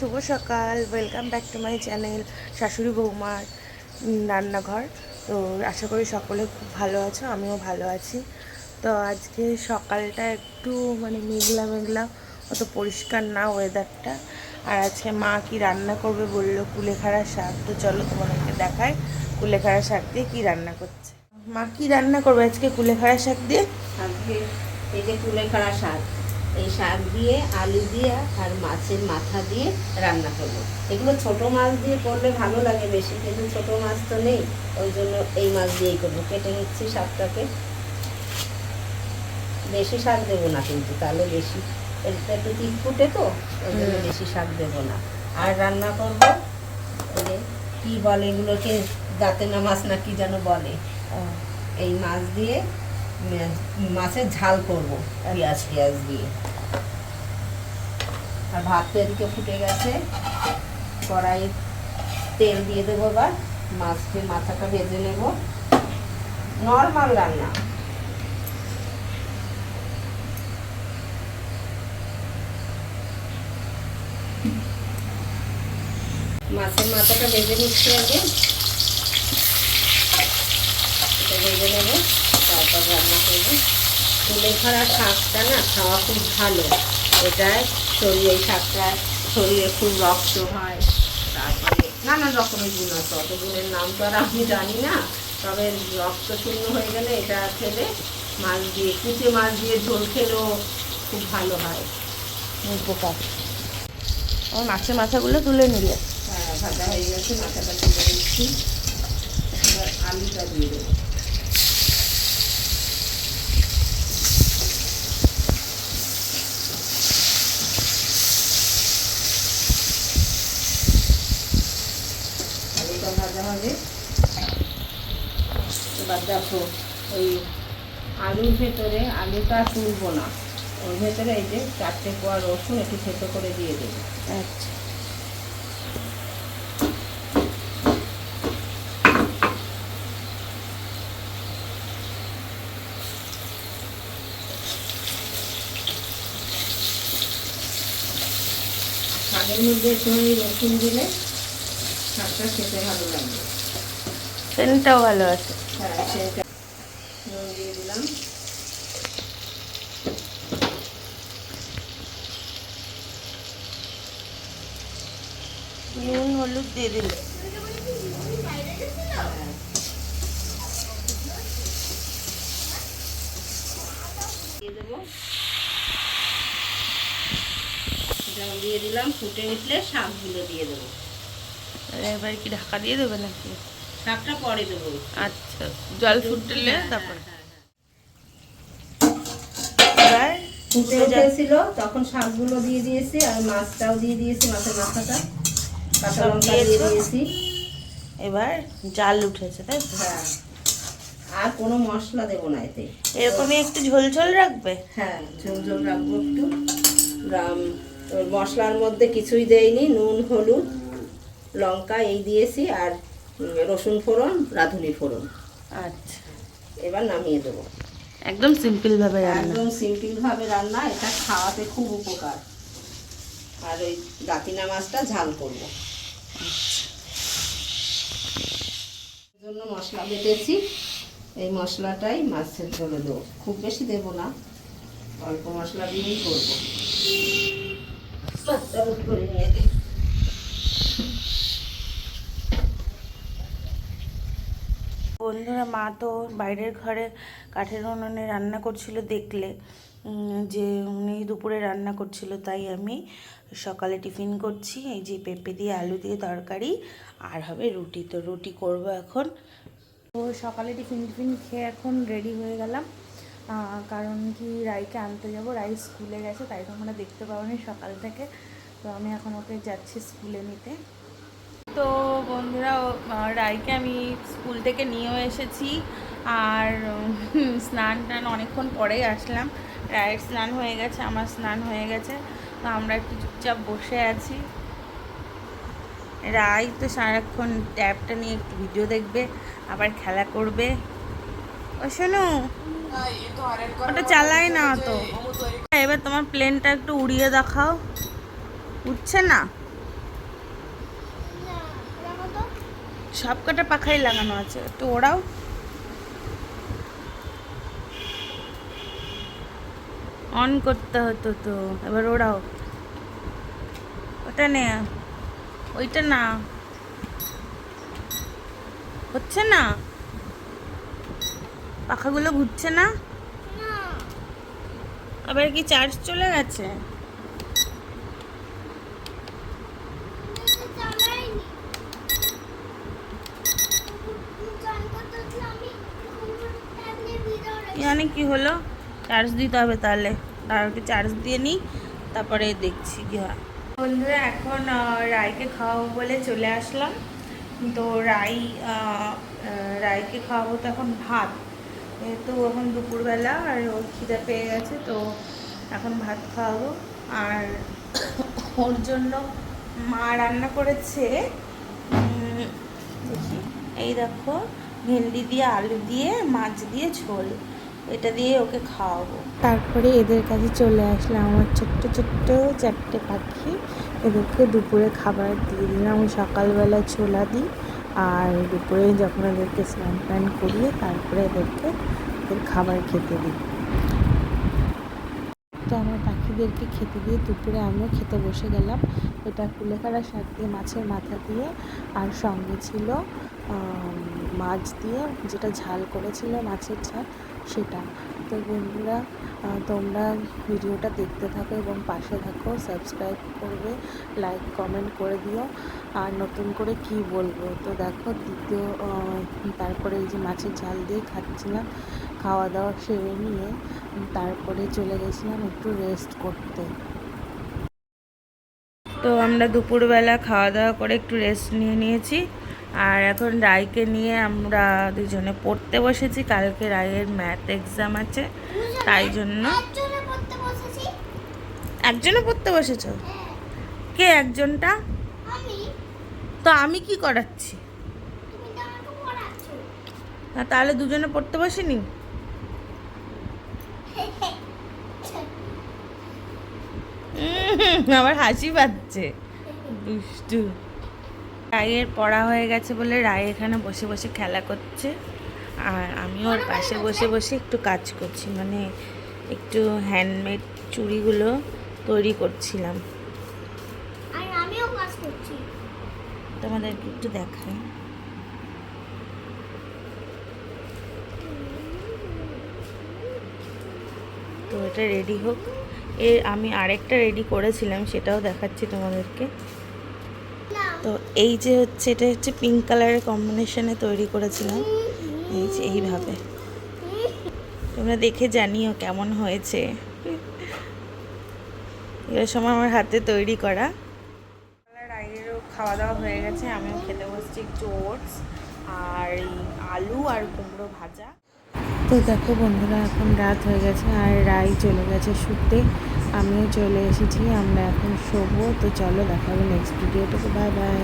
শুভ সকাল, welcome back to my channel শাশুড়ি বৌমার রান্নাঘর। তো আশা করি সকলে খুব ভালো আছো, আমিও ভালো আছি। তো আজকে সকালটা একটু মেঘলা মেঘলা, অত পরিষ্কার না ওয়েদারটা। আর আজকে মা কি রান্না করবে বললো, কুলেখাড়া শাক। তো চলো তোমাদেরকে দেখায় কুলেখাড়া শাক দিয়ে কি রান্না করছে। মা কি রান্না করবে আজকে কুলেখাড়া শাক দিয়ে? আজকে এই যে কুলেখাড়া শাক, এই শাক দিয়ে আলু দিয়ে আর মাছের মাথা দিয়ে রান্না করবো। এগুলো ছোট মাছ দিয়ে করলে ভালো লাগে বেশি, কিন্তু ছোট মাছ তো নেই, ওই জন্য এই মাছ দিয়েই করবো। কেটে নিচ্ছি শাকটাকে। বেশি শাক দেবো না কিন্তু, তাহলে বেশি এটা একটু তিত ফুটে তো, ওই জন্য বেশি শাক দেবো না। আর রান্না করবো ওই যে কী বলে এগুলোকে, দাঁতে না মাছ না কি যেন বলে, এই মাছ দিয়ে মাছের ঝাল করব পেঁয়াজ পেঁয়াজ দিয়ে। আর ভাত তো এদিকে ফুটে গেছে, কড়াই তেল দিয়ে দেবো। এবার মাছকে মাথাটা ভেজে নেব, নর্মাল রান্না। মাছের মাথাটা ভেজে নিচ্ছি আগে, এটা ভেজে নেব, তারপর রান্না করবো। কুলেখাড়া শাকটা না খাওয়া খুব ভালো, এটায় শরীরে, এই শাকটা শরীরে খুব রক্ত হয়, তারপরে নানান রকমের গুণ আছে। অত গুণের নাম তো আর আমি জানি না, তবে রক্ত শূন্য হয়ে গেলে এটা খেলে, মাছ দিয়ে কুচে মাছ দিয়ে ঝোল খেলেও খুব ভালো হয়, উপকার। আমার মাছের মাথাগুলো তুলে নিলে। হ্যাঁ, ভাজা হয়ে গেছে, মাথাটা তুলে দিচ্ছি। এবার আলুটা দিয়ে দেবো। আলুটা ভাজা হবে। এবার দেখো, ওই আলুর ভেতরে, আলুটা তুলবো না, ওর ভেতরে এই যে 4টে কোয়া রসুন একটু থেতো করে দিয়ে দেবো। আচ্ছা, শাকের মধ্যে একটু রসুন দিলে শাকটা খেতে ভালো লাগবে, সেন্টটাও ভালো আছে। হ্যাঁ সেটা। নুন দিয়ে দিলাম, নুন হলুদ দিয়ে দিলে। দিয়ে দেবো, জল দিয়ে দিলাম। ফুটে উঠলে শাকগুলো দিয়ে দেবো। এবার কি ঢাকা দিয়ে দেবে নাকি? শাকটা পরে দেবো। আচ্ছা, জল ফুটলে হ্যাঁ, তারপর হ্যাঁ, হ্যাঁ। এবার ফুটে উঠেছিল তখন শাকগুলো দিয়ে দিয়েছি, আর মাছটাও দিয়ে দিয়েছি, মাছের মাথাটা, কাঁচা লঙ্কা দিয়ে দিয়েছি। এবার জাল উঠেছে, তাই তো? হ্যাঁ, আর কোনো মশলা দেবো না এতে। এরকমই একটু ঝোল ঝোল রাখবে। হ্যাঁ, ঝোল ঝোল রাখবো একটু। ওর মশলার মধ্যে কিছুই দেয়নি, নুন হলুদ লঙ্কা এই দিয়েছি, আর রসুন ফোড়ন, রাঁধুনি ফোড়ন। আচ্ছা, এবার নামিয়ে দেবো। একদম সিম্পল ভাবে রান্না। একদম সিম্পল ভাবে রান্না, এটা খাওয়াতে খুব উপকার। আর ওই দাঁতিনা মাছটা ঝাল করবো, জন্য মশলা বেটেছি। এই মশলাটাই মাছের ঝোলে দেবো, খুব বেশি দেবো না, অল্প মশলা দিয়েই করবো। করে নিয়ে দিই। বন্ধুরা, মা তো বাইরের ঘরে কাঠের উনুনে রান্না করছিল দেখলে, যে উনি দুপুরে রান্না করছিল, তাই আমি সকালে টিফিন করছি। এই যে পেঁপে দিয়ে আলু দিয়ে তরকারি, আর হবে রুটি। তো রুটি করব এখন। তো সকালে টিফিন খেয়ে এখন রেডি হয়ে গেলাম, কারণ কি রাইকে আনতে যাব। রাই স্কুলে গেছে, তাই তোমরা দেখতে পাওনি সকাল থেকে। তো আমি এখন ওকে যাচ্ছি স্কুলে নিতে। তো বন্ধুরা, রাইকে আমি স্কুল থেকে নিয়েও এসেছি, আর স্নান টান অনেকক্ষণ পরেই আসলাম। রায়ের স্নান হয়ে গেছে, আমার স্নান হয়ে গেছে। তো আমরা একটু চুপচাপ বসে আছি। রাই তো সারাক্ষণ ট্যাবটা নিয়ে একটু ভিডিও দেখবে, আবার খেলা করবে। ও শোনো, ওটা চালাই না তো। এবার তোমার প্লেনটা একটু উড়িয়ে দেখাও। উঠছে না? সব কটা পাখাই লাগানো আছে, একটু ওড়াও। অন করতে হতো তো, এবার ওড়াও। ওটা নে, ওইটা না, হচ্ছে না, পাখাগুলো ঘুরছে না। আবার কি চার্জ চলে গেছে? জানি কি হলো, চার্জ দিতে হবে তাহলে। তারকে চার্জ দিয়ে নিই, তারপরে দেখছি কি হয়। বন্ধুরা এখন রায়কে খাওয়াবো বলে চলে আসলাম। তো রায়কে খাওয়াবো তো এখন ভাত, তো এখন দুপুরবেলা আর ওর খিদে পেয়ে গেছে, তো এখন ভাত খাওয়াবো। আর ওর জন্য মা রান্না করেছে, দেখি, এই দেখো, ভেন্ডি দিয়ে আলু দিয়ে মাছ দিয়ে ঝোল, এটা দিয়ে ওকে খাওয়াবো। তারপরে এদের কাছে চলে আসলাম, আমার ছোট্ট ছোট্ট 4টে পাখি। এদেরকে দুপুরে খাবার দিয়ে দিলাম। আমি সকালবেলা ছোলা দিই, আর দুপুরে যখন এদেরকে স্নান টান করিয়ে তারপরে এদের খাবার খেতে দিই। তো আমার পাখিদেরকে খেতে দিয়ে দুপুরে আমিও খেতে বসে গেলাম। এটা কুলেখাড়া শাক দিয়ে মাছের মাথা দিয়ে, আর সঙ্গে ছিল মাছ দিয়ে যেটা ঝাল করেছিল, মাছের ঝাল, সেটা। তো বন্ধুরা, তোমরা ভিডিওটা দেখতে থাকো এবং পাশে থাকো, সাবস্ক্রাইব করবে, লাইক কমেন্ট করে দিও। আর নতুন করে কি বলবো, তো দেখো দ্বিতীয়, তারপরে এই যে মাছের ঝাল দিয়ে খাচ্ছিলাম। খাওয়া দাওয়া সেরে নিয়ে তারপরে চলে গেছিলাম একটু রেস্ট করতে। তো আমরা দুপুরবেলা খাওয়া দাওয়া করে একটু রেস্ট নিয়ে নিয়েছি, আর এখন রায়কে নিয়ে আমরা দুজনে পড়তে বসেছি। কালকে রায়ের ম্যাথ এক্সাম আছে, তাই জন্য। একজনে পড়তে বসেছ? কে একজনটা? তো আমি কি করাচ্ছি? তাহলে দুজনে পড়তে বসিনি? আমার হাসি পাচ্ছে, দুষ্টু। রায়ের পড়া হয়ে গেছে বলে রায় এখানে বসে বসে খেলা করছে, আর আমি ওর পাশে বসে বসে একটু কাজ করছি, মানে একটু হ্যান্ডমেড চুড়িগুলো তৈরি করছিলাম। আর আমিও কাজ করছি, তোমাদেরকে একটু দেখাই। তো এটা রেডি হোক, আমি আরেকটা রেডি করেছিলাম, সেটাও দেখাচ্ছি তোমাদেরকে। তো এই যে হচ্ছে, এটা হচ্ছে পিঙ্ক কালারের কম্বিনেশনে তৈরি করেছিলাম, এই যে এইভাবে। তোমরা দেখে জানিও কেমন হয়েছে। এর সময় আমার হাতে তৈরি করা। রাইয়েরও খাওয়া দাওয়া হয়ে গেছে, আমিও খেতে বসছি একটু ওটস আর আলু আর কুমড়ো ভাজা। তো দেখো বন্ধুরা, এখন রাত হয়ে গেছে আর রাই চলে গেছে শুতে, আমিও চলে এসেছি। আমরা এখন শোবো। তো চলো, দেখা হবে নেক্সট ভিডিওটাকে। Bye bye.